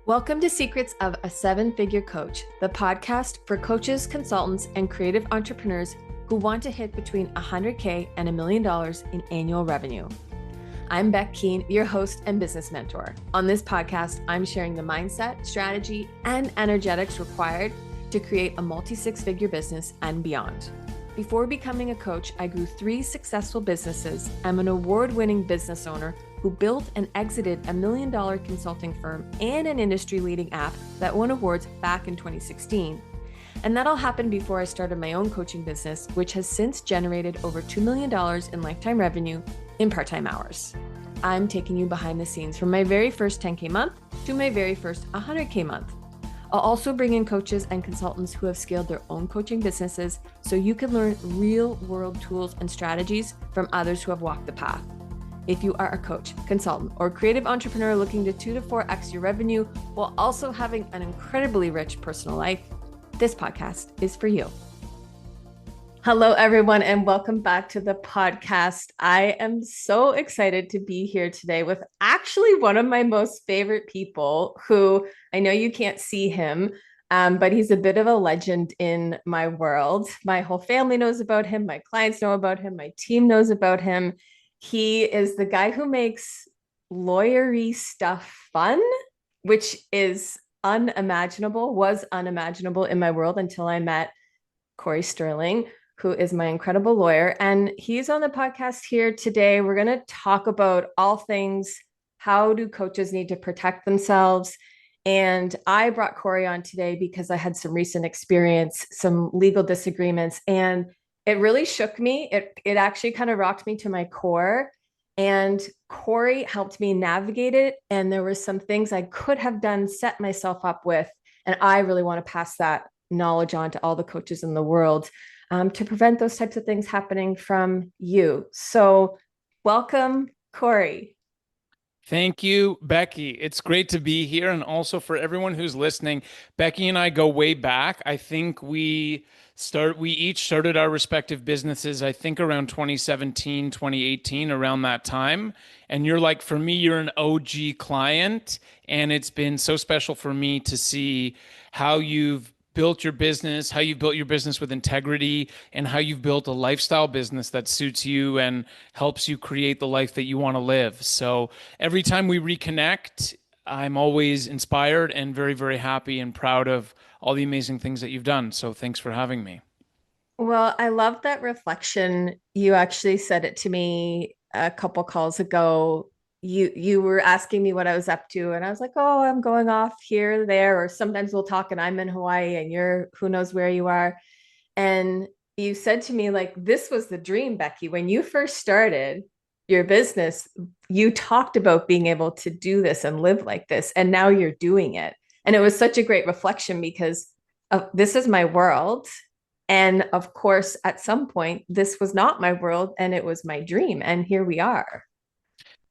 Welcome to Secrets of a Seven-Figure Coach, the podcast for coaches, consultants, and creative entrepreneurs who want to hit between $100K and $1 million in annual revenue. I'm Beck Keane, your host and business mentor. On this podcast, I'm sharing the mindset, strategy, and energetics required to create a multi-six-figure business and beyond. Before becoming a coach, I grew 3 successful businesses. I'm an award-winning business owner who built and exited $1 million consulting firm and an industry-leading app that won awards back in 2016. And that all happened before I started my own coaching business, which has since generated over $2 million in lifetime revenue in part-time hours. I'm taking you behind the scenes from my very first 10K month to my very first 100K month. I'll also bring in coaches and consultants who have scaled their own coaching businesses so you can learn real-world tools and strategies from others who have walked the path. If you are a coach, consultant, or creative entrepreneur looking to 2 to 4x your revenue while also having an incredibly rich personal life, this podcast is for you. Hello, everyone, and welcome back to the podcast. I am so excited to be here today with actually one of my most favorite people who I know you can't see him, but he's a bit of a legend in my world. My whole family knows about him. My clients know about him. My team knows about him. He is the guy who makes lawyery stuff fun, which is was unimaginable in my world until I met Cory Sterling, who is my incredible lawyer. And he's on the podcast here today. We're going to talk about all things. How do coaches need to protect themselves? And I brought Cory on today because I had some recent experience, some legal disagreements, and it really shook me. It actually kind of rocked me to my core. And Cory helped me navigate it. And there were some things I could have done, set myself up with. And I really want to pass that knowledge on to all the coaches in the world to prevent those types of things happening from you. So welcome, Cory. Thank you, Becky. It's great to be here. And also for everyone who's listening, Becky and I go way back. I think we each started our respective businesses, I think around 2017, 2018, around that time. And for me, you're an OG client. And it's been so special for me to see how you've built your business, how you've built your business with integrity, and how you've built a lifestyle business that suits you and helps you create the life that you want to live. So every time we reconnect, I'm always inspired and very, very happy and proud of all the amazing things that you've done. So thanks for having me. Well, I love that reflection. You actually said it to me a couple calls ago. You were asking me what I was up to, and I was like, "Oh, I'm going off here, there," or sometimes we'll talk and I'm in Hawaii and you're who knows where you are. And you said to me, like, this was the dream, Becky. When you first started your business, you talked about being able to do this and live like this, and now you're doing it. And it was such a great reflection because this is my world. And of course, at some point, this was not my world and it was my dream. And here we are.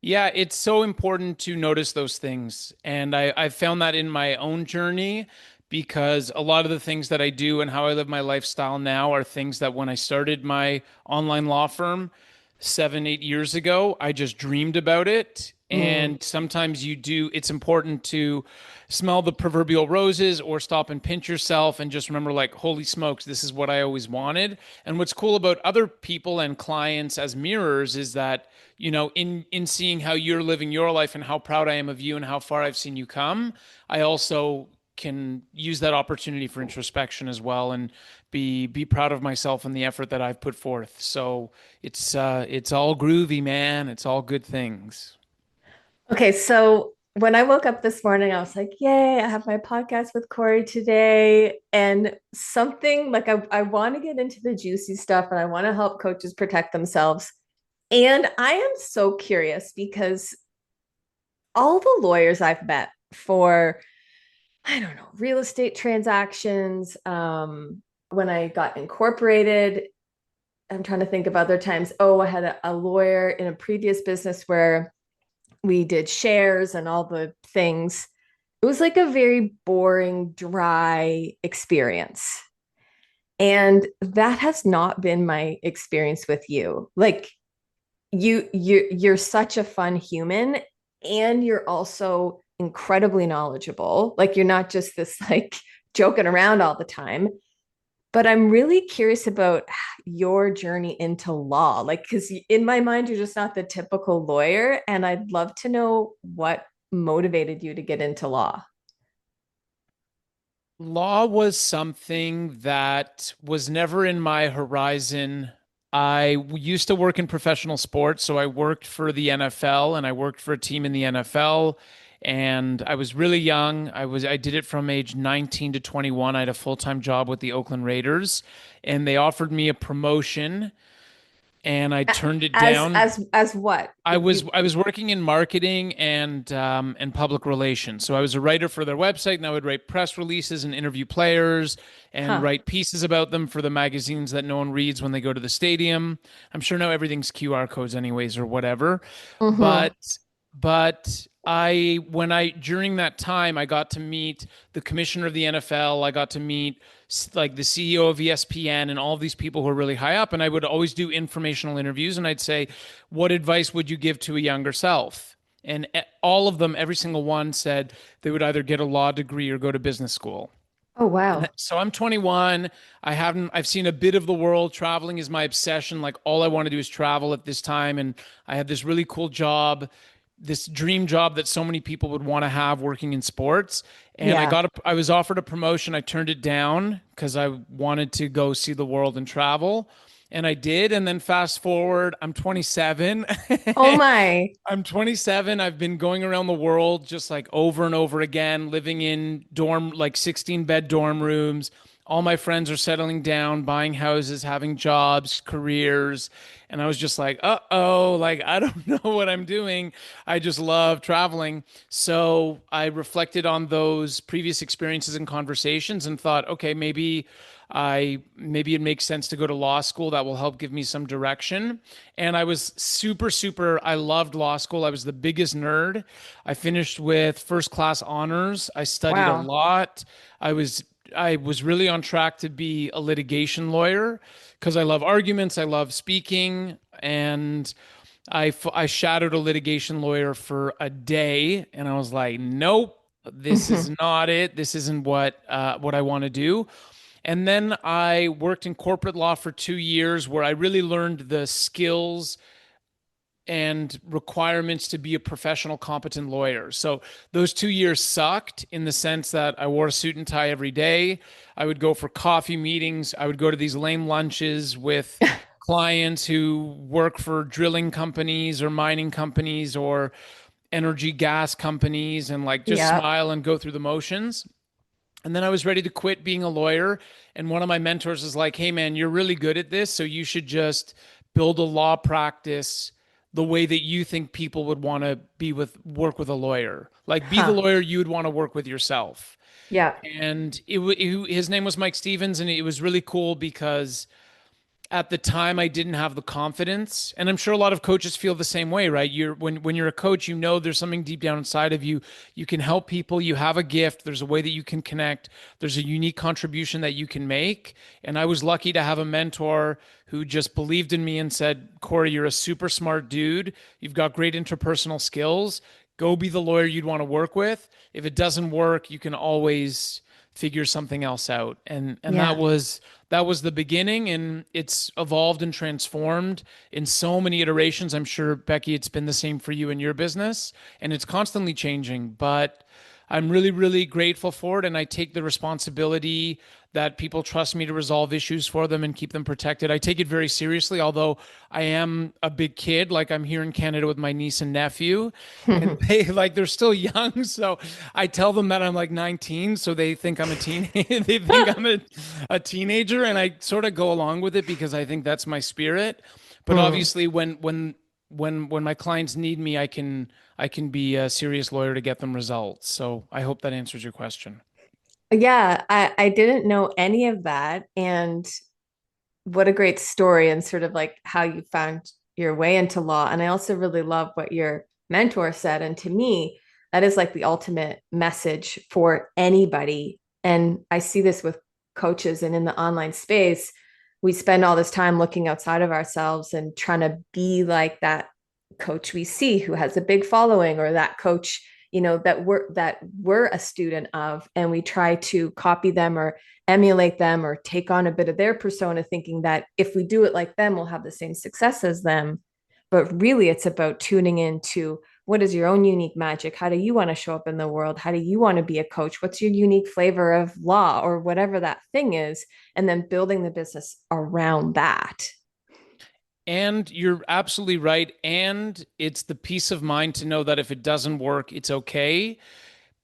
Yeah, it's so important to notice those things. And I found that in my own journey because a lot of the things that I do and how I live my lifestyle now are things that when I started my online law firm 7, 8 years ago, I just dreamed about it. Mm. And sometimes it's important to smell the proverbial roses or stop and pinch yourself and just remember, like, holy smokes, this is what I always wanted. And what's cool about other people and clients as mirrors is that, in seeing how you're living your life and how proud I am of you and how far I've seen you come, I also can use that opportunity for introspection as well and be proud of myself and the effort that I've put forth. So it's all groovy, man. It's all good things. Okay, so when I woke up this morning, I was like, yay, I have my podcast with Cory today. And something like I want to get into the juicy stuff and I want to help coaches protect themselves. And I am so curious because all the lawyers I've met for, I don't know, real estate transactions, when I got incorporated, I'm trying to think of other times. Oh, I had a lawyer in a previous business where we did shares and all the things. It was like a very boring, dry experience. And that has not been my experience with you. Like you're such a fun human and you're also incredibly knowledgeable. Like you're not just this like joking around all the time. But I'm really curious about your journey into law. Like, because in my mind, you're just not the typical lawyer. And I'd love to know what motivated you to get into law. Law was something that was never in my horizon. Used to work in professional sports, so I worked for the NFL and I worked for a team in the NFL. And I was really young. I did it from age 19 to 21. I had a full-time job with the Oakland Raiders, and they offered me a promotion, and I turned it down. As what? I If was you I was working in marketing and public relations. So I was a writer for their website, and I would write press releases and interview players and huh. write pieces about them for the magazines that no one reads when they go to the stadium. I'm sure now everything's QR codes anyways or whatever. Mm-hmm. But I when I during that time I got to meet the commissioner of the NFL. I got to meet like the CEO of ESPN and all of these people who are really high up. And I would always do informational interviews, and I'd say, what advice would you give to a younger self? And all of them, every single one said they would either get a law degree or go to business school. Oh, And wow. so I'm 21. I've seen a bit of the world. Traveling is my obsession. Like all I want to do is travel at this time. And I had this really cool job, this dream job that so many people would want to have working in sports. And Yeah. I was offered a promotion. I turned it down because I wanted to go see the world and travel. And I did. And then fast forward, I'm 27. Oh, my. I'm 27. I've been going around the world just like over and over again, living in like 16-bed dorm rooms. All my friends are settling down, buying houses, having jobs, careers. And I was just like, uh-oh, like I don't know what I'm doing. I just love traveling. So I reflected on those previous experiences and conversations and thought, okay, maybe it makes sense to go to law school. That will help give me some direction. And I was I loved law school. I was the biggest nerd. I finished with first class honors. I studied a Wow. lot. I was really on track to be a litigation lawyer because I love arguments, I love speaking, and I shadowed a litigation lawyer for a day, and I was like, nope, this is not it. This isn't what I want to do. And then I worked in corporate law for 2 years, where I really learned the skills and requirements to be a professional, competent lawyer. So those 2 years sucked in the sense that I wore a suit and tie every day. I would go for coffee meetings. I would go to these lame lunches with clients who work for drilling companies or mining companies or energy gas companies and like just Yeah. smile and go through the motions. And then I was ready to quit being a lawyer. And one of my mentors is like, hey, man, you're really good at this. So you should just build a law practice the way that you think people would want to work with a lawyer. Like, be the Huh. lawyer you would want to work with yourself. Yeah. And his name was Mike Stevens. And it was really cool because at the time I didn't have the confidence, and I'm sure a lot of coaches feel the same way, right? When you're a coach, you know there's something deep down inside of you. You can help people, you have a gift, there's a way that you can connect, there's a unique contribution that you can make. And I was lucky to have a mentor who just believed in me and said, Cory, you're a super smart dude, you've got great interpersonal skills, go be the lawyer you'd want to work with. If it doesn't work, you can always figure something else out. And Yeah. that was the beginning, and it's evolved and transformed in so many iterations. I'm sure, Becky, it's been the same for you in your business, and it's constantly changing, but I'm really, really grateful for it. And I take the responsibility that people trust me to resolve issues for them and keep them protected. I take it very seriously, although I am a big kid. Like, I'm here in Canada with my niece and nephew, and they like they're still young. So I tell them that I'm like 19, so they think I'm a teen. They think I'm a teenager, and I sort of go along with it because I think that's my spirit. But Hmm. obviously, when my clients need me, I can be a serious lawyer to get them results. So I hope that answers your question. Yeah, I didn't know any of that. And what a great story, and sort of like how you found your way into law. And I also really love what your mentor said. And to me, that is like the ultimate message for anybody. And I see this with coaches and in the online space. We spend all this time looking outside of ourselves and trying to be like that coach we see who has a big following, or that coach that we're a student of, and we try to copy them or emulate them or take on a bit of their persona, thinking that if we do it like them, we'll have the same success as them. But really, it's about tuning into what is your own unique magic? How do you want to show up in the world? How do you want to be a coach? What's your unique flavor of law or whatever that thing is? And then building the business around that. And you're absolutely right. And it's the peace of mind to know that if it doesn't work, it's okay.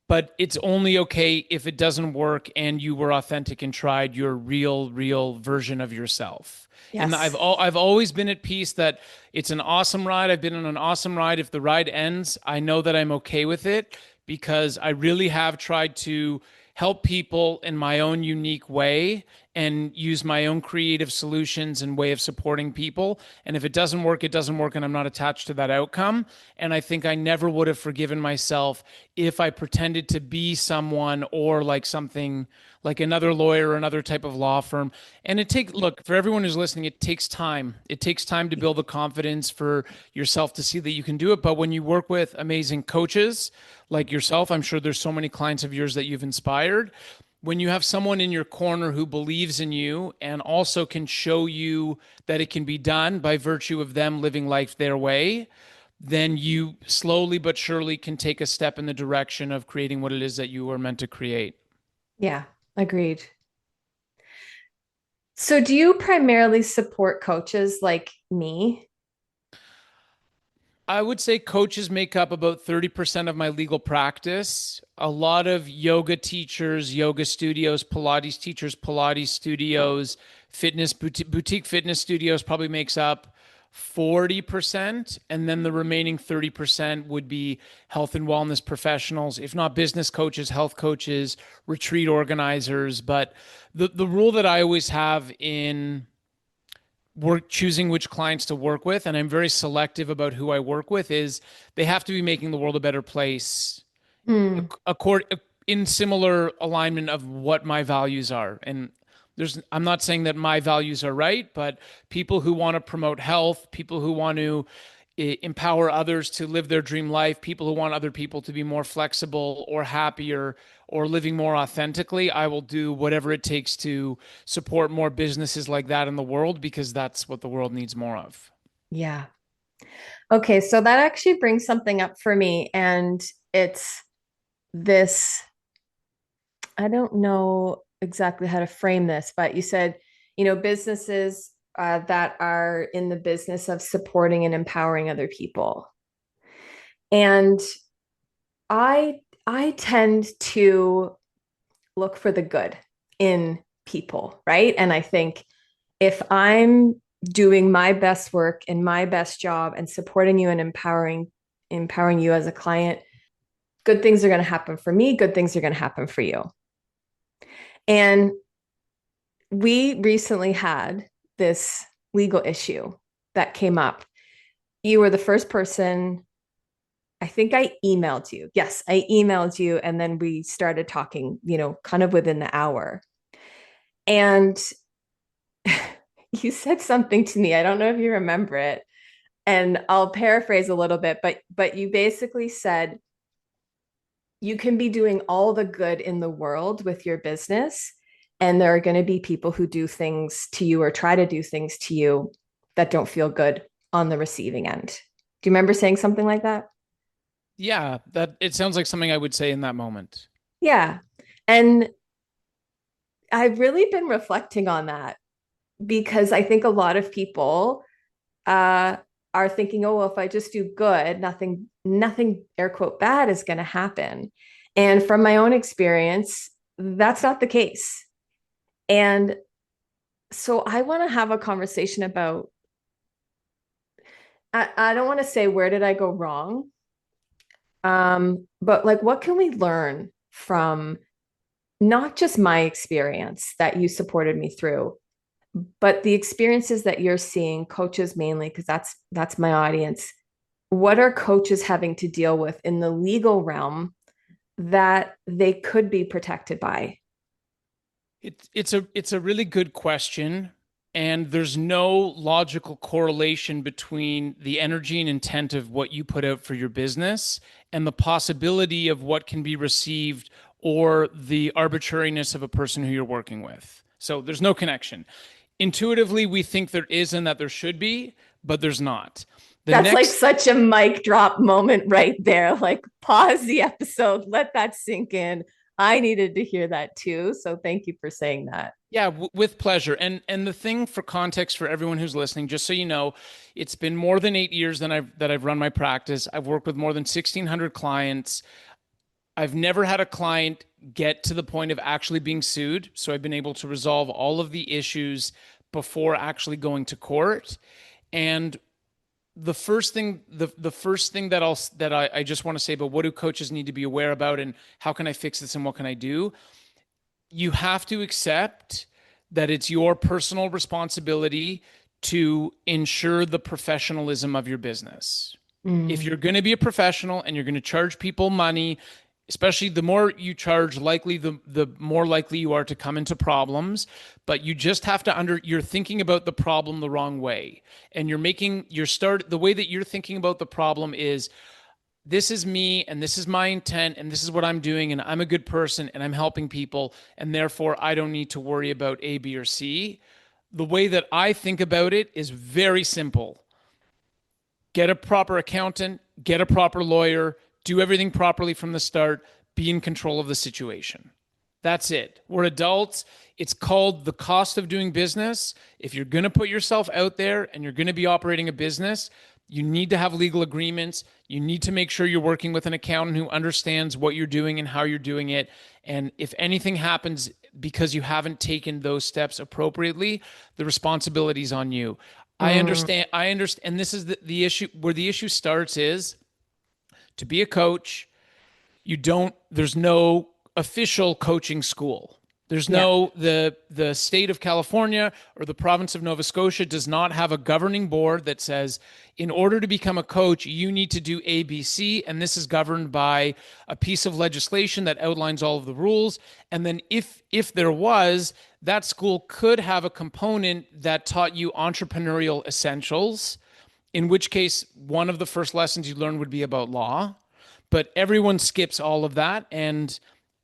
But it's only okay if it doesn't work and you were authentic and tried your real version of yourself. And Yes. I've always been at peace that it's an awesome ride. I've been on an awesome ride. If the ride ends, I know that I'm okay with it because I really have tried to help people in my own unique way and use my own creative solutions and way of supporting people. And if it doesn't work, it doesn't work, and I'm not attached to that outcome. And I think I never would have forgiven myself if I pretended to be someone or like something like another lawyer or another type of law firm. And look, for everyone who's listening, it takes time. It takes time to build the confidence for yourself to see that you can do it. But when you work with amazing coaches like yourself, I'm sure there's so many clients of yours that you've inspired. When you have someone in your corner who believes in you and also can show you that it can be done by virtue of them living life their way, then you slowly but surely can take a step in the direction of creating what it is that you were meant to create. Yeah, agreed. So, do you primarily support coaches like me? I would say coaches make up about 30% of my legal practice. A lot of yoga teachers, yoga studios, Pilates teachers, Pilates studios, boutique fitness studios probably makes up 40%. And then the remaining 30% would be health and wellness professionals, if not business coaches, health coaches, retreat organizers. But the rule that I always have in work choosing which clients to work with, and I'm very selective about who I work with, is they have to be making the world a better place Hmm. accord in similar alignment of what my values are. And I'm not saying that my values are right, but people who want to promote health, people who want to empower others to live their dream life, people who want other people to be more flexible or happier or living more authentically, I will do whatever it takes to support more businesses like that in the world because that's what the world needs more of. Yeah. Okay, so that actually brings something up for me, and it's this. I don't know exactly how to frame this, but you said, businesses that are in the business of supporting and empowering other people. And I I tend to look for the good in people, right? And I think if I'm doing my best work and my best job and supporting you and empowering you as a client, good things are going to happen for me, good things are going to happen for you. And we recently had this legal issue that came up. You were the first person. I think I emailed you. Yes, I emailed you. And then we started talking, kind of within the hour. And you said something to me. I don't know if you remember it. And I'll paraphrase a little bit, but you basically said you can be doing all the good in the world with your business, and there are going to be people who do things to you or try to do things to you that don't feel good on the receiving end. Do you remember saying something like that? Yeah, that it sounds like something I would say in that moment. Yeah. And I've really been reflecting on that because I think a lot of people uh, are thinking, oh, well, if I just do good, nothing, air quote, bad is going to happen. And from my own experience, that's not the case. And so I want to have a conversation about, I don't want to say where did I go wrong, but like what can we learn from not just my experience that you supported me through, but the experiences that you're seeing, coaches mainly, because that's my audience. What are coaches having to deal with in the legal realm that they could be protected by? It's a really good question. And there's no logical correlation between the energy and intent of what you put out for your business and the possibility of what can be received or the arbitrariness of a person who you're working with. So there's no connection. Intuitively, we think there is and that there should be, but there's not. The That's like next such a mic drop moment right there. Like, pause the episode, let that sink in. I needed to hear that too. So, thank you for saying that. Yeah, with pleasure. And the thing for context for everyone who's listening, just so you know, it's been more than 8 years that I've run my practice. I've worked with more than 1,600 clients. I've never had a client get to the point of actually being sued, so I've been able to resolve all of the issues before actually going to court. And the first thing that I just want to say about what do coaches need to be aware about and how can I fix this and what can I do? You have to accept that it's your personal responsibility to ensure the professionalism of your business. If Mm. you're going to be a professional and you're going to charge people money, especially the more you charge, likely the more likely you are to come into problems. But you just have to you're thinking about the problem the wrong way. And the way that you're thinking about the problem is this is me and this is my intent and this is what I'm doing and I'm a good person and I'm helping people and therefore I don't need to worry about A, B, or C. The way that I think about it is very simple. Get a proper accountant, get a proper lawyer, do everything properly from the start, be in control of the situation. That's it. We're adults. It's called the cost of doing business. If you're going to put yourself out there and you're going to be operating a business, you need to have legal agreements. You need to make sure you're working with an accountant who understands what you're doing and how you're doing it. And if anything happens because you haven't taken those steps appropriately, the responsibility is on you. I Mm. understand. I understand. And this is the issue where the issue starts is to be a coach, there's no official coaching school. There's Yeah. no the state of California or the province of Nova Scotia does not have a governing board that says in order to become a coach you need to do ABC, and this is governed by a piece of legislation that outlines all of the rules. And then if there was, that school could have a component that taught you entrepreneurial essentials, in which case one of the first lessons you learn would be about law. But everyone skips all of that, and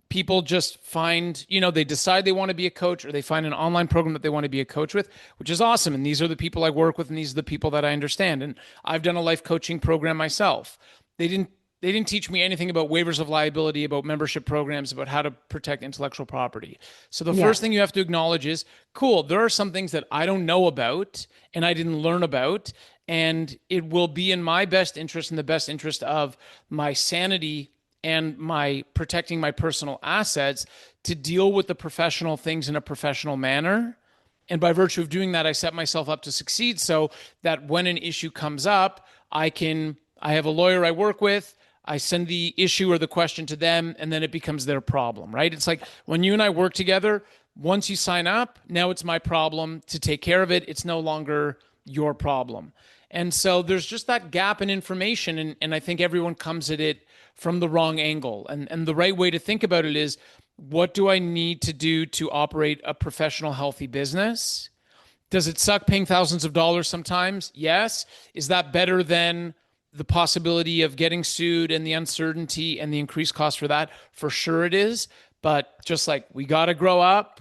people just they decide they want to be a coach, or they find an online program that they want to be a coach with, which is awesome. And these are the people I work with, and these are the people that I understand. And I've done a life coaching program myself. They didn't teach me anything about waivers of liability, about membership programs, about how to protect intellectual property. So the Yeah. first thing you have to acknowledge is, cool, there are some things that I don't know about and I didn't learn about. And it will be in my best interest and the best interest of my sanity and my protecting my personal assets to deal with the professional things in a professional manner. And by virtue of doing that, I set myself up to succeed so that when an issue comes up, I have a lawyer I work with. I send the issue or the question to them, and then it becomes their problem, right? It's like when you and I work together, once you sign up, now it's my problem to take care of it. It's no longer your problem. And so there's just that gap in information. And I think everyone comes at it from the wrong angle. And the right way to think about it is, what do I need to do to operate a professional, healthy business? Does it suck paying thousands of dollars sometimes? Yes. Is that better than the possibility of getting sued and the uncertainty and the increased cost for that? For sure it is. But just like we got to grow up,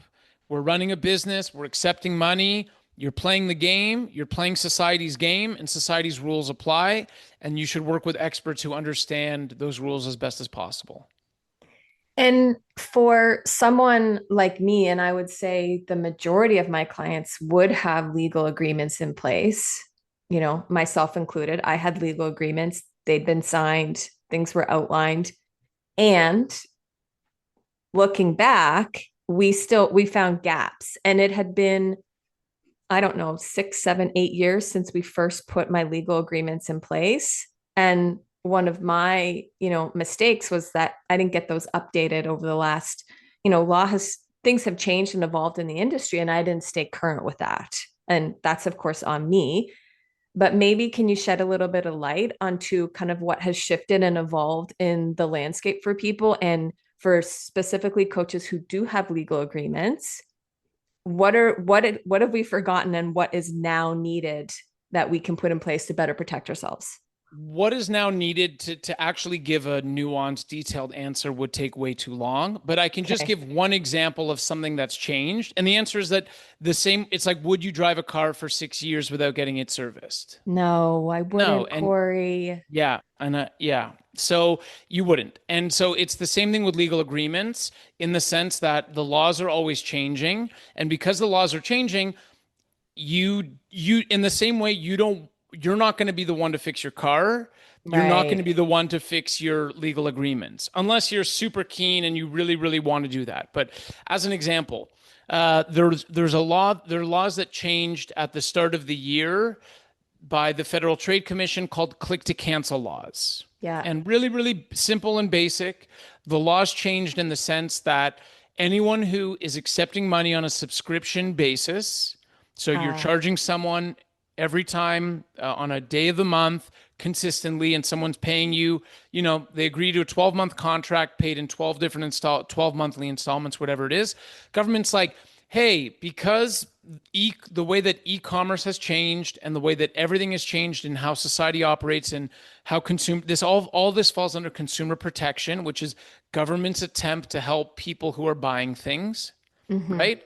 we're running a business, we're accepting money, you're playing the game, you're playing society's game, and society's rules apply. And you should work with experts who understand those rules as best as possible. And for someone like me, and I would say the majority of my clients would have legal agreements in place, myself included. I had legal agreements, they'd been signed, things were outlined. And looking back, we found gaps. And it had been, I don't know, 6, 7, 8 years since we first put my legal agreements in place. And one of my, mistakes was that I didn't get those updated over the last, things have changed and evolved in the industry, and I didn't stay current with that. And that's, of course, on me. But maybe can you shed a little bit of light onto kind of what has shifted and evolved in the landscape for people, and for specifically coaches who do have legal agreements? what have we forgotten and what is now needed that we can put in place to better protect ourselves? What is now needed to actually give a nuanced, detailed answer would take way too long, but I can just Okay. give one example of something that's changed. And the answer is that it's like, would you drive a car for 6 years without getting it serviced? No, I No. wouldn't, And Cory. yeah, and yeah. So you wouldn't. And so it's the same thing with legal agreements in the sense that the laws are always changing. And because the laws are changing, you in the same way you're not going to be the one to fix your car. You're not going to Right. be the one to fix your legal agreements unless you're super keen and you really, really want to do that. But as an example, there are laws that changed at the start of the year by the Federal Trade Commission called click to cancel laws. Yeah. And really, really simple and basic. The laws changed in the sense that anyone who is accepting money on a subscription basis, so you're Uh, charging someone every time on a day of the month consistently, and someone's paying you, they agree to a 12-month contract paid in 12 different 12 monthly installments, whatever it is. Government's like, hey, because the way that e-commerce has changed and the way that everything has changed and how society operates and how all this falls under consumer protection, which is government's attempt to help people who are buying things, mhm. right?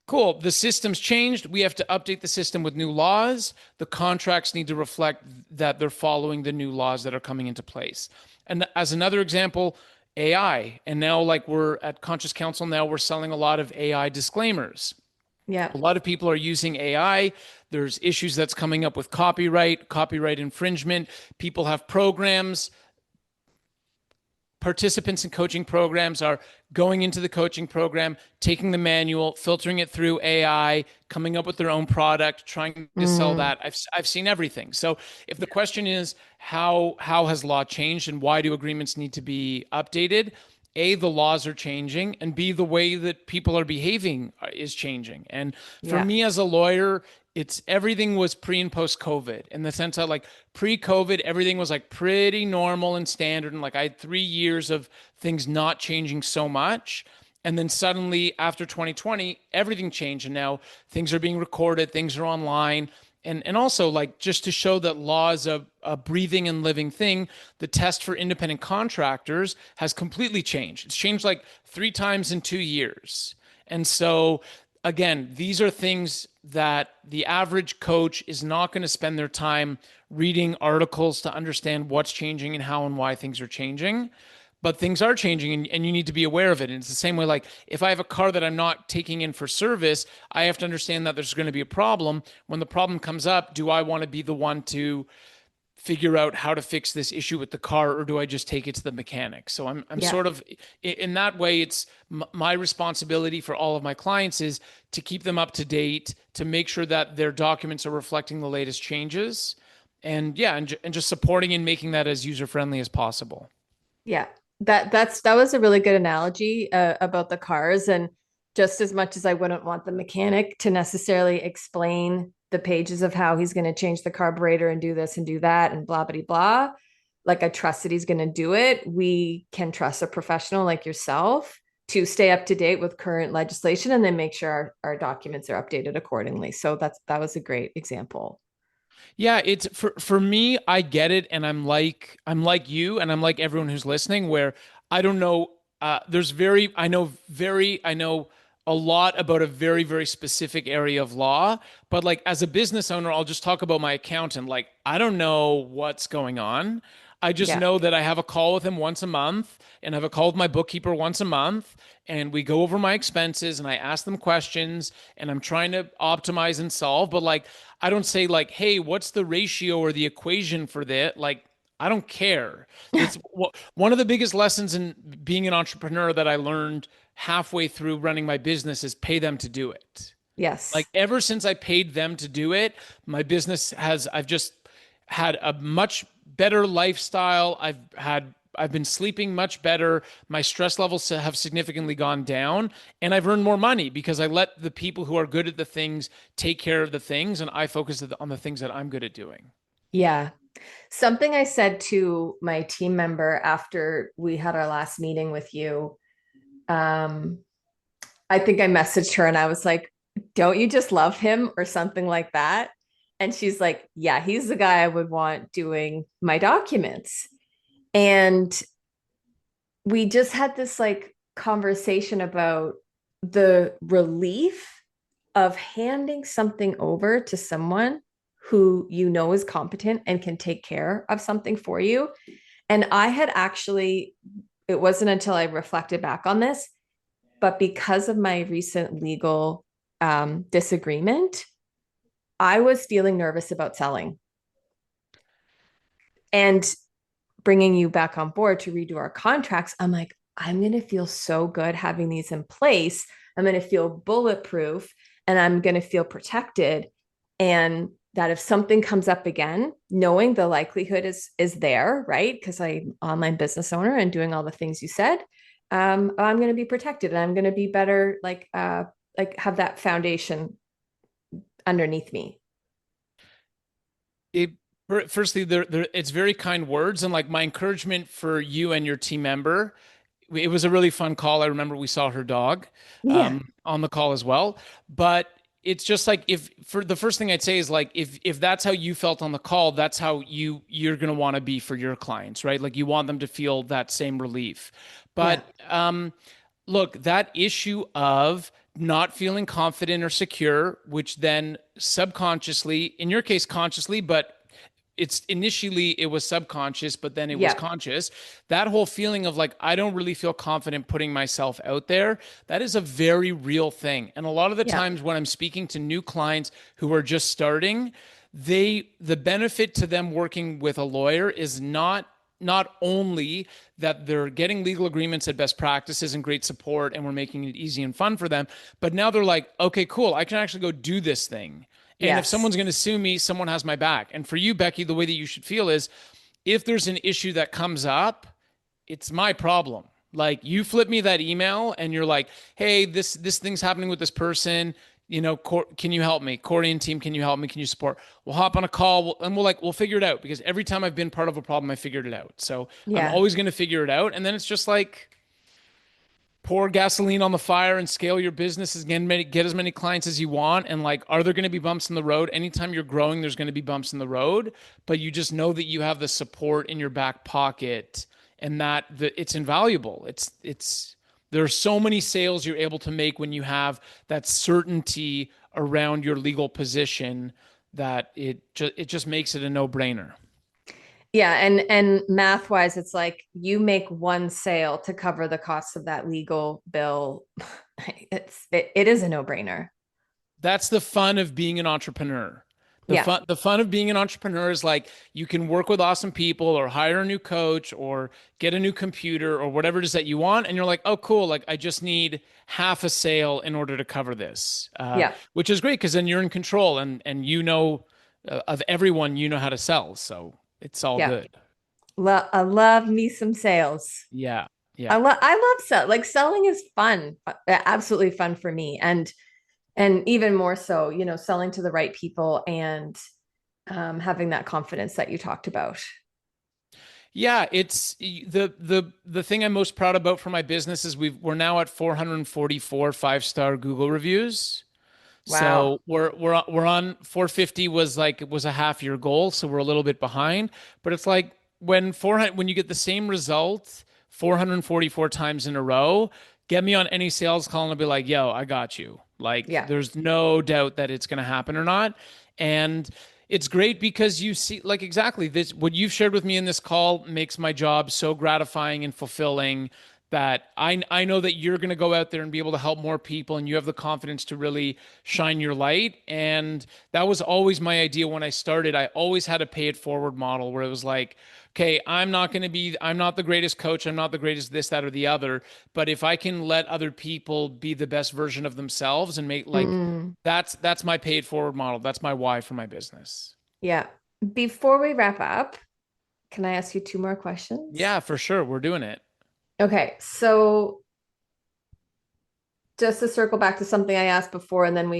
Cool. The system's changed. We have to update the system with new laws. The contracts need to reflect that they're following the new laws that are coming into place. And as another example, AI. And now, like we're at Conscious Counsel, now we're selling a lot of AI disclaimers. Yeah. A lot of people are using AI. There's issues that's coming up with copyright infringement. People have programs. Participants in coaching programs are going into the coaching program, taking the manual, filtering it through AI, coming up with their own product, trying to sell Mm. that. I've seen everything. So if the question is how has law changed and why do agreements need to be updated? A, the laws are changing, and B, the way that people are behaving is changing. And for Yeah. me as a lawyer, it's everything was pre and post COVID in the sense that like pre COVID, everything was like pretty normal and standard. And like I had 3 years of things not changing so much. And then suddenly after 2020, everything changed. And now things are being recorded, things are online. And also like just to show that law is a breathing and living thing, the test for independent contractors has completely changed. It's changed like 3 times in 2 years. And so again, these are things that the average coach is not going to spend their time reading articles to understand what's changing and how and why things are changing. But things are changing and you need to be aware of it. And it's the same way, like if I have a car that I'm not taking in for service, I have to understand that there's going to be a problem. When the problem comes up, do I want to be the one to figure out how to fix this issue with the car, or do I just take it to the mechanic? So I'm Yeah. sort of in that way, it's my responsibility for all of my clients is to keep them up to date, to make sure that their documents are reflecting the latest changes, and yeah, and just supporting and making that as user friendly as possible. Yeah, that was a really good analogy about the cars. And just as much as I wouldn't want the mechanic to necessarily explain the pages of how he's going to change the carburetor and do this and do that and blah blah blah, like I trust that he's going to do it. We can trust a professional like yourself to stay up to date with current legislation and then make sure our documents are updated accordingly. So that was a great example. Yeah, it's for me, I get it, and I'm like you, and I'm like everyone who's listening, where I don't know. I know a lot about a very, very specific area of law, but like as a business owner, I'll just talk about my accountant. Like I don't know what's going on. I just Yeah. know that I have a call with him once a month, and I have a call with my bookkeeper once a month, and we go over my expenses, and I ask them questions, and I'm trying to optimize and solve. But like I don't say like, "Hey, what's the ratio or the equation for that?" Like, I don't care. It's one of the biggest lessons in being an entrepreneur that I learned halfway through running my business is pay them to do it. Like Yes. ever since I paid them to do it, I've just had a much better lifestyle. I've been sleeping much better. My stress levels have significantly gone down, and I've earned more money because I let the people who are good at the things take care of the things, and I focus on the things that I'm good at doing. Yeah. Something I said to my team member after we had our last meeting with you, I think I messaged her and I was like, don't you just love him or something like that? And she's like, yeah, he's the guy I would want doing my documents. And we just had this like conversation about the relief of handing something over to someone who you know is competent and can take care of something for you. And I had actually, it wasn't until I reflected back on this, but because of my recent legal disagreement, I was feeling nervous about selling. And bringing you back on board to redo our contracts, I'm like, I'm going to feel so good having these in place. I'm going to feel bulletproof and I'm going to feel protected. And that if something comes up again, knowing the likelihood is there, right? Because I'm online business owner and doing all the things you said, I'm going to be protected and I'm going to be better, like have that foundation underneath me. it firstly it's very kind words, and like my encouragement for you and your team member, it was a really fun call. I remember we saw her dog Yeah. on the call as well. But it's just like, if for the first thing I'd say is like, if that's how you felt on the call, that's how you're going to want to be for your clients, right? Like you want them to feel that same relief. Yeah. But look, that issue of not feeling confident or secure, which then subconsciously, in your case consciously, but it's initially it was subconscious, but then it was Yeah. conscious. That whole feeling of like, I don't really feel confident putting myself out there, that is a very real thing. And a lot of the Yeah. times when I'm speaking to new clients who are just starting, the benefit to them working with a lawyer is not only that they're getting legal agreements at best practices and great support and we're making it easy and fun for them, but now they're like, okay, cool, I can actually go do this thing. And if Yes. someone's going to sue me, someone has my back. And for you, Becky, the way that you should feel is, if there's an issue that comes up, it's my problem. Like, you flip me that email and you're like, hey, this thing's happening with this person. Can you help me? Cory and team, can you help me? Can you support? We'll hop on a call and we'll figure it out, because every time I've been part of a problem, I figured it out. So I'm Yeah. always going to figure it out. And then it's just like, pour gasoline on the fire and scale your business again, get as many clients as you want. And like, are there going to be bumps in the road? Anytime you're growing, there's going to be bumps in the road, but you just know that you have the support in your back pocket, and that it's invaluable. There are so many sales you're able to make when you have that certainty around your legal position, that it just makes it a no-brainer. Yeah, and math wise, it's like you make one sale to cover the cost of that legal bill. It is a no brainer. That's the fun of being an entrepreneur. The Yeah, fun of being an entrepreneur is like, you can work with awesome people or hire a new coach or get a new computer or whatever it is that you want, and you're like, oh cool, like I just need half a sale in order to cover this, yeah, which is great because then you're in control, and of everyone, you know how to sell, so it's all yeah. good. I love me some sales. Yeah, yeah. I love selling is fun, absolutely fun for me, and even more so, selling to the right people and having that confidence that you talked about. Yeah, it's the thing I'm most proud about for my business is we're now at 444 5-star Google reviews. Wow. So we're on 450, was a half year goal, so we're a little bit behind. But it's like, when you get the same result 444 times in a row, get me on any sales call and I'll be like, yo, I got you. Like, Yeah. there's no doubt that it's going to happen or not. And it's great because you see, like, exactly this, what you've shared with me in this call makes my job so gratifying and fulfilling, that I know that you're going to go out there and be able to help more people, and you have the confidence to really shine your light. And that was always my idea when I started. I always had a pay it forward model where it was like, okay, I'm not the greatest coach, I'm not the greatest this, that, or the other, but if I can let other people be the best version of themselves and make, like, Mm, that's my pay it forward model. That's my why for my business. yeah. Before we wrap up, can I ask you two more questions? Yeah, for sure. We're doing it. Okay, so just to circle back to something I asked before, and then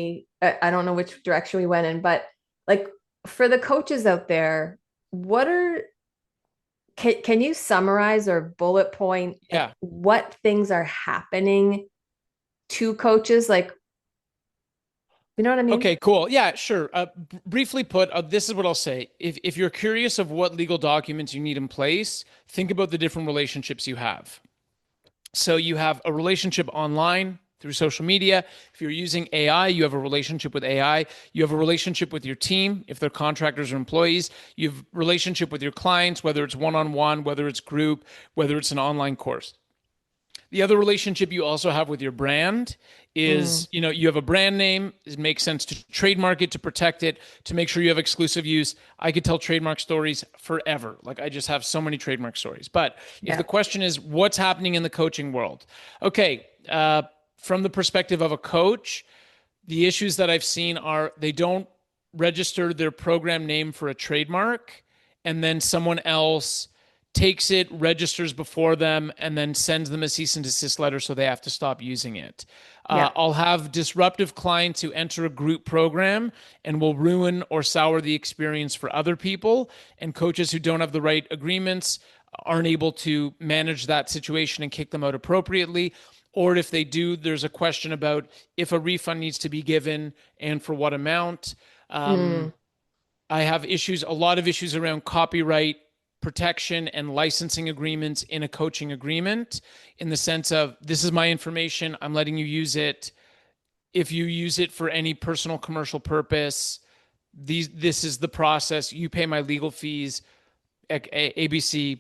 I don't know which direction we went in, but like for the coaches out there, what are, can you summarize or bullet point like Yeah. what things are happening to coaches? Like You know what I mean? Okay, cool. Yeah, sure. Briefly put, this is what I'll say. If you're curious of what legal documents you need in place, think about the different relationships you have. So you have a relationship online through social media. If you're using AI, you have a relationship with AI. You have a relationship with your team, if they're contractors or employees. You have a relationship with your clients, whether it's one-on-one, whether it's group, whether it's an online course. The other relationship you also have with your brand Mm, is, you have a brand name. It makes sense to trademark it, to protect it, to make sure you have exclusive use. I could tell trademark stories forever. Like I just have so many trademark stories. But if the yeah. question is what's happening in the coaching world, okay, from the perspective of a coach, the issues that I've seen are they don't register their program name for a trademark, and then someone else takes it, registers before them, and then sends them a cease and desist letter so they have to stop using it. Yeah. I'll have disruptive clients who enter a group program and will ruin or sour the experience for other people, and coaches who don't have the right agreements aren't able to manage that situation and kick them out appropriately. Or if they do, there's a question about if a refund needs to be given and for what amount. Mm, I have issues, a lot of issues around copyright protection and licensing agreements in a coaching agreement, in the sense of this is my information, I'm letting you use it. If you use it for any personal commercial purpose, this is the process. You pay my legal fees. ABC.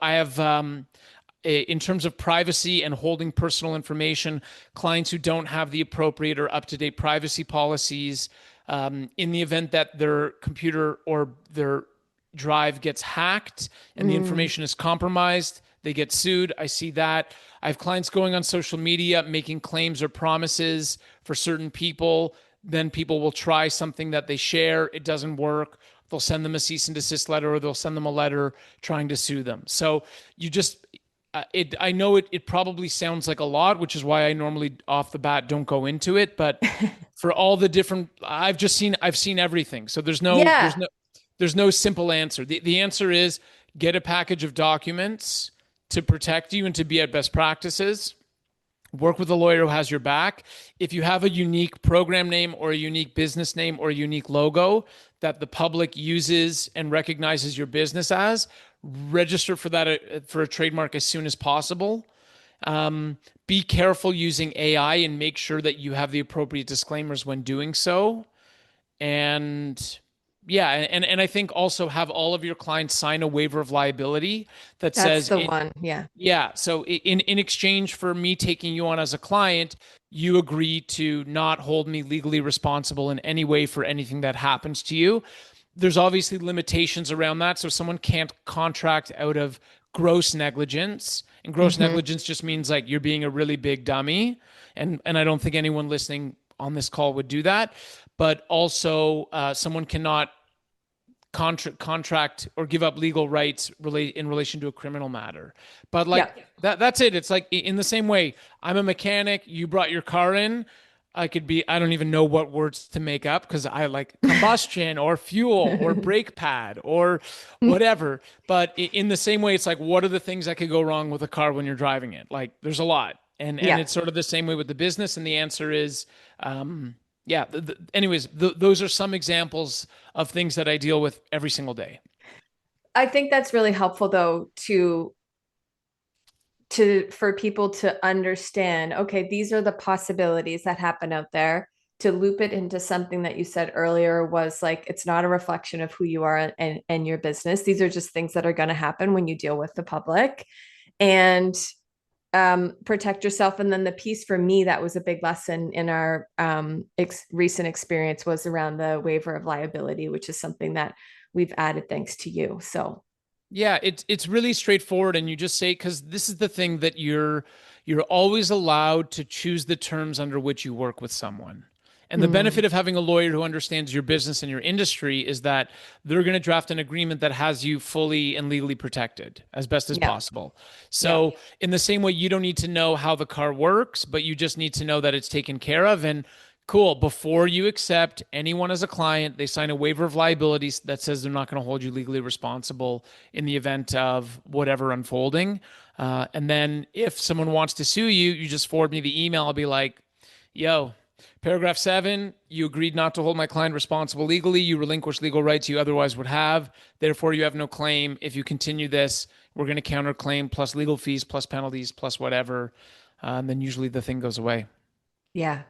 I have in terms of privacy and holding personal information, clients who don't have the appropriate or up-to-date privacy policies, in the event that their computer or their drive gets hacked and the mm, information is compromised, they get sued. I see that. I have clients going on social media making claims or promises for certain people. Then people will try something that they share. It doesn't work. They'll send them a cease and desist letter, or they'll send them a letter trying to sue them. So you just, I know it probably sounds like a lot, which is why I normally off the bat don't go into it. But for all the different, I've seen everything. So yeah. there's no simple answer. The answer is get a package of documents to protect you and to be at best practices. Work with a lawyer who has your back. If you have a unique program name or a unique business name or a unique logo that the public uses and recognizes your business as, register for that for a trademark as soon as possible. Be careful using AI and make sure that you have the appropriate disclaimers when doing so. And yeah, and I think also have all of your clients sign a waiver of liability that That's says the one. Yeah. yeah. So in exchange for me taking you on as a client, you agree to not hold me legally responsible in any way for anything that happens to you. There's obviously limitations around that. So someone can't contract out of gross negligence. And gross Hmm. negligence just means like you're being a really big dummy. And I don't think anyone listening on this call would do that. But also, someone cannot contract or give up legal rights in relation to a criminal matter. But Yeah. like that's it. It's like in the same way, I'm a mechanic, you brought your car in, I don't even know what words to make up because I like combustion or fuel or brake pad or whatever. But in the same way, it's like, what are the things that could go wrong with a car when you're driving it? Like there's a lot. And Yeah. it's sort of the same way with the business. And the answer is, yeah. Anyways, those are some examples of things that I deal with every single day. I think that's really helpful though to for people to understand, okay, these are the possibilities that happen out there. To loop it into something that you said earlier was like it's not a reflection of who you are and your business. These are just things that are going to happen when you deal with the public. And protect yourself. And then the piece for me that was a big lesson in our recent experience was around the waiver of liability, which is something that we've added thanks to you. So Yeah, it's really straightforward, and you just say because this is the thing that you're always allowed to choose the terms under which you work with someone. And the mm, benefit of having a lawyer who understands your business and your industry is that they're going to draft an agreement that has you fully and legally protected as best as yeah, possible. yeah, So, in the same way, you don't need to know how the car works, but you just need to know that it's taken care of. And cool, before you accept anyone as a client, they sign a waiver of liabilities that says they're not going to hold you legally responsible in the event of whatever unfolding. And then if someone wants to sue you, you just forward me the email. I'll be like, yo, Paragraph 7, you agreed not to hold my client responsible legally. You relinquish legal rights you otherwise would have. Therefore, you have no claim. If you continue this, we're going to counterclaim plus legal fees, plus penalties, plus whatever. And then usually the thing goes away. Yeah.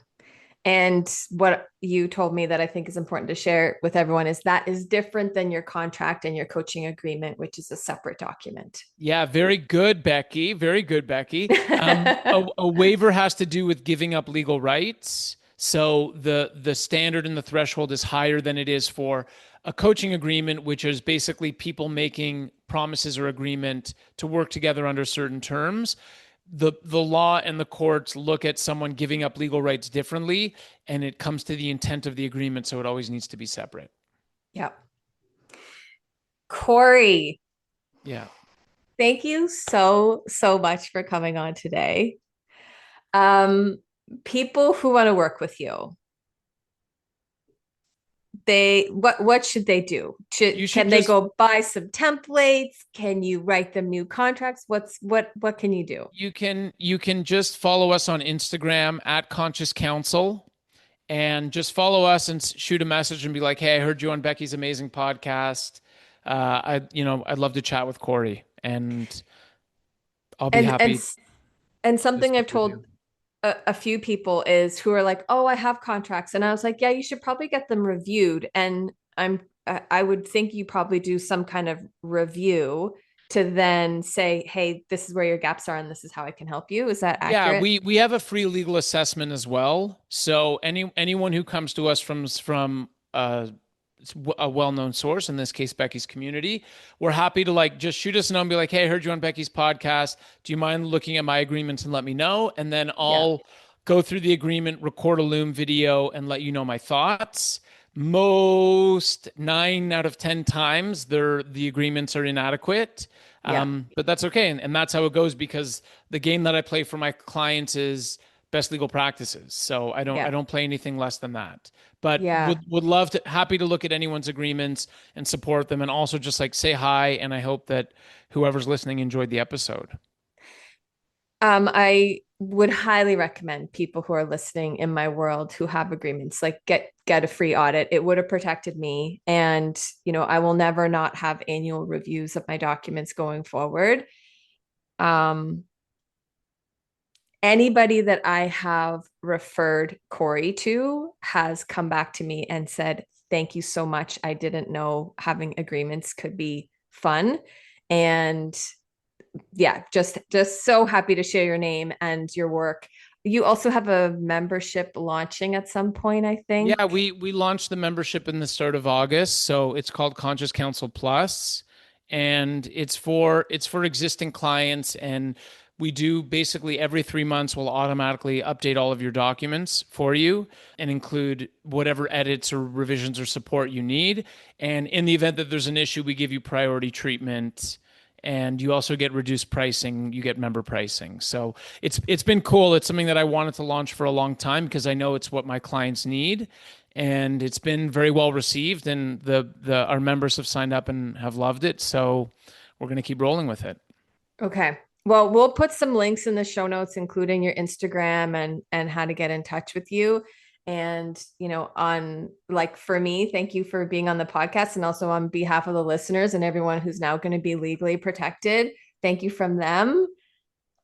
And what you told me that I think is important to share with everyone is that is different than your contract and your coaching agreement, which is a separate document. Yeah, very good, Becky. Very good, Becky. A waiver has to do with giving up legal rights. So the standard and the threshold is higher than it is for a coaching agreement, which is basically people making promises or agreement to work together under certain terms. The law and the courts look at someone giving up legal rights differently, and it comes to the intent of the agreement, so it always needs to be separate. Yep. Cory. Yeah. Thank you so much for coming on today. People who want to work with you, what should they do? Can they go buy some templates? Can you write them new contracts? What can you do? You can just follow us on Instagram at Conscious Counsel, and just follow us and shoot a message and be like, "Hey, I heard you on Becky's amazing podcast. I'd love to chat with Cory, and I'll be and happy." and something I've told a few people is who are like, oh, I have contracts. And I was like, yeah, you should probably get them reviewed. And I would think you probably do some kind of review to then say, hey, this is where your gaps are and this is how I can help you. Is that Yeah, accurate? we have a free legal assessment as well. So anyone who comes to us from a well-known source, in this case Becky's community, we're happy to like just shoot us a note and be like, "Hey, I heard you on Becky's podcast. Do you mind looking at my agreements and let me know?" And then Yeah. I'll go through the agreement, record a Loom video, and let you know my thoughts. Most 9 out of 10 times, the agreements are inadequate. Yeah. But that's okay. And that's how it goes, because the game that I play for my clients is best legal practices. So I Yeah. don't play anything less than that. But Yeah. would love to, happy to look at anyone's agreements and support them, and also just like say hi. And I hope that whoever's listening enjoyed the episode. I would highly recommend people who are listening in my world who have agreements, like get a free audit. It would have protected me. And, I will never not have annual reviews of my documents going forward. Anybody that I have referred Cory to has come back to me and said, thank you so much. I didn't know having agreements could be fun. And yeah, just so happy to share your name and your work. You also have a membership launching at some point, I think. Yeah, we launched the membership in the start of August, so it's called Conscious Counsel Plus, and it's for existing clients. And we do basically every 3 months, we'll automatically update all of your documents for you and include whatever edits or revisions or support you need. And in the event that there's an issue, we give you priority treatment, and you also get reduced pricing. You get member pricing. So it's been cool. It's something that I wanted to launch for a long time because I know it's what my clients need, and it's been very well received. And our members have signed up and have loved it. So we're going to keep rolling with it. Okay. Well, we'll put some links in the show notes, including your Instagram and how to get in touch with you. And, on like for me, thank you for being on the podcast. And also on behalf of the listeners and everyone who's now going to be legally protected, thank you from them.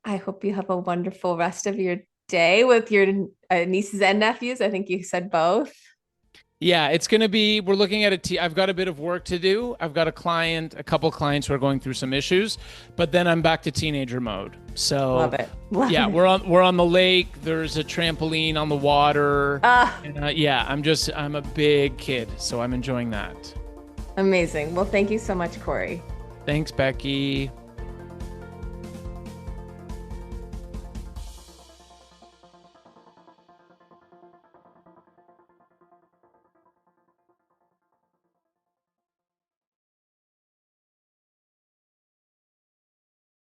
I hope you have a wonderful rest of your day with your nieces and nephews. I think you said both. Yeah, it's going to be, we're looking at I've got a bit of work to do. I've got a couple clients who are going through some issues, but then I'm back to teenager mode. So love it. Yeah, we're on the lake. There's a trampoline on the water. And, yeah, I'm a big kid, so I'm enjoying that. Amazing. Well, thank you so much, Cory. Thanks, Becky.